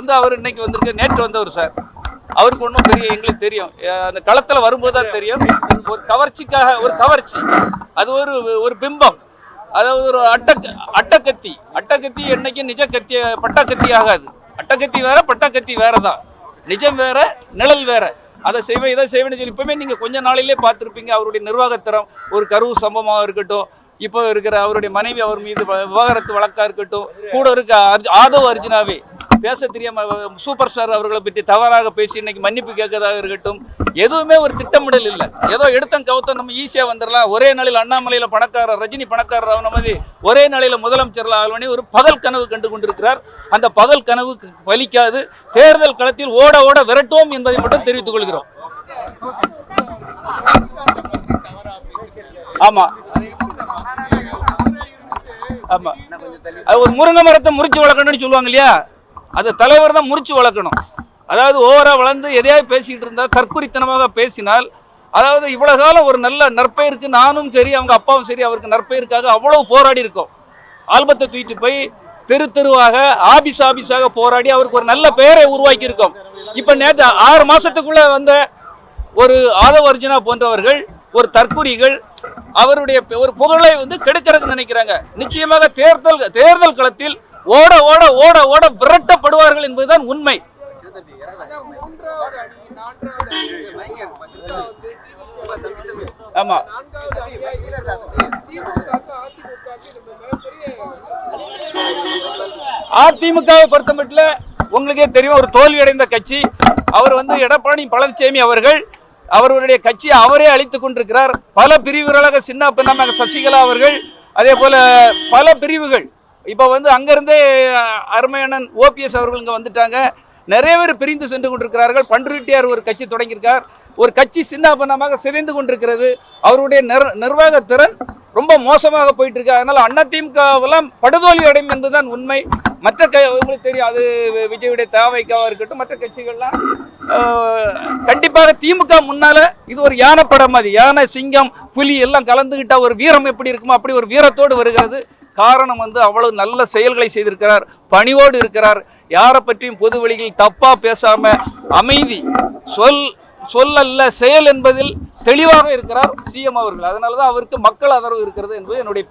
வந்து அவர் இன்னைக்கு வந்திருக்க நேற்று வந்தவர் சார். அவருக்கு ஒன்றும் பெரிய எங்களுக்கு தெரியும், அந்த களத்தில் வரும்போது தான் தெரியும். ஒரு கவர்ச்சிக்காக ஒரு கவர்ச்சி, அது ஒரு பிம்பம், அதாவது ஒரு அட்டக்கத்தி என்னைக்கும் நிஜ கத்தி பட்டாக்கத்தி ஆகாது. அட்டக்கத்தி வேற பட்டாக்கத்தி வேற தான், நிஜம் வேற நிழல் வேற. அதை செய்வேன் இதை செய்வேன்னு சொல்லி இப்பவுமே நீங்கள் கொஞ்ச நாளிலே பார்த்துருப்பீங்க. அவருடைய நிர்வாகத்திறம், ஒரு கருவு சம்பவமாக இருக்கட்டும், இப்போ இருக்கிற அவருடைய மனைவி அவர் மீது விவாகரத்து வழக்காக இருக்கட்டும், கூட இருக்க ஆதவ் அர்ஜுனாவே பேச தெரியாம சூப்பர் ஸ்டார் அவர்களை பற்றி தவறாக பேசி இன்னைக்கு மன்னிப்பு கேட்கறதாக இருக்கட்டும், எதுவுமே ஒரு திட்டமிடல் இல்லை. ஏதோ எடுத்தம் கவுத்தம் நம்ம ஈஸியாக வந்துடலாம். ஒரே நாளில் அண்ணாமலையில் பணக்காரர், ரஜினி பணக்காரர் ஆன மாதிரி ஒரே நாளில் முதலமைச்சர் ஆகணும்னு ஒரு பகல் கனவு கண்டு கொண்டிருக்கிறார். அந்த பகல் கனவு பலிக்காது. தேர்தல் களத்தில் ஓட ஓட விரட்டுவோம் என்பதை மட்டும் தெரிவித்துக் கொள்கிறோம். ஆமா ஆமா, அது ஒரு முருங்கை மரத்தை முறிச்சு வளர்க்கணும்னு சொல்லுவாங்க இல்லையா, அது தலைவர் தான் முறிச்சு வளர்க்கணும். அதாவது ஓவரா வளர்ந்து எதையாவது பேசிக்கிட்டு இருந்தால், தற்குறித்தனமாக பேசினால், அதாவது இவ்வளவு காலம் ஒரு நல்ல நற்பெயருக்கு நானும் சரி அவங்க அப்பாவும் சரி அவருக்கு நற்பெயருக்காக அவ்வளவு போராடி இருக்கோம். ஆல்பத்தை தூக்கிட்டு போய் தெருவாக ஆபீஸாக போராடி அவருக்கு ஒரு நல்ல பெயரை உருவாக்கி இருக்கோம். இப்ப நேற்று 6 மாசத்துக்குள்ள வந்த ஒரு ஆதவ் அர்ஜுனா போன்றவர்கள், ஒரு தற்குறிகள் அவருடைய ஒரு புகழை கெடுக்கிறதுக்கு நினைக்கிறாங்க. நிச்சயமாக தேர்தல் களத்தில் ஓட ஓட ஓட ஓட விரட்டப்படுவார்கள் என்பதுதான் உண்மை. ஆமா, அதிமுகவை பொறுத்தமட்டில் உங்களுக்கே தெரியும், ஒரு தோல்வி அடைந்த கட்சி. அவர் எடப்பாடி பழனிசாமி அவர்கள் அவருடைய கட்சியை அவரே அழித்துக் கொண்டிருக்கிறார். பல பிரிவுகளாக சின்ன பின்னமாக சசிகலா அவர்கள், அதே போல பல பிரிவுகள். இப்போ அங்கிருந்தே அருமையண்ணன் ஓபிஎஸ் அவர்கள் இங்கே வந்துட்டாங்க. நிறைய பேர் பிரிந்து சென்று கொண்டிருக்கிறார்கள். பண்ருட்டியார் ஒரு கட்சி தொடங்கியிருக்கார். ஒரு கட்சி சின்ன பின்னமாக சிதைந்து கொண்டிருக்கிறது. அவருடைய நிர்வாக திறன் ரொம்ப மோசமாக போயிட்டு இருக்கு. அதனால அதிமுகவெல்லாம் படுதோல்வி அடையும் என்பதுதான் உண்மை. மற்ற உங்களுக்கு தெரியும், அது விஜயுடைய தேவைக்காக இருக்கட்டும், மற்ற கட்சிகள்லாம் கண்டிப்பாக திமுக முன்னால இது ஒரு யானை படம் மாதிரி, யானை சிங்கம் புலி எல்லாம் கலந்துகிட்டா ஒரு வீரம் எப்படி இருக்குமோ அப்படி ஒரு வீரத்தோடு வருகிறது. காரணம் அவ்வளவு நல்ல செயல்களை செய்திருக்கிறார், பணிவோடு இருக்கிறார். யாரை பற்றியும் பொது வழியில் தப்பா பேசாம அமைதி, சொல்லல்ல செயல் என்பதில் தெளிவாக இருக்கிறார் சிஎம் அவர்கள். அதனாலதான் அவருக்கு மக்கள் ஆதரவு இருக்கிறது என்பது என்னுடைய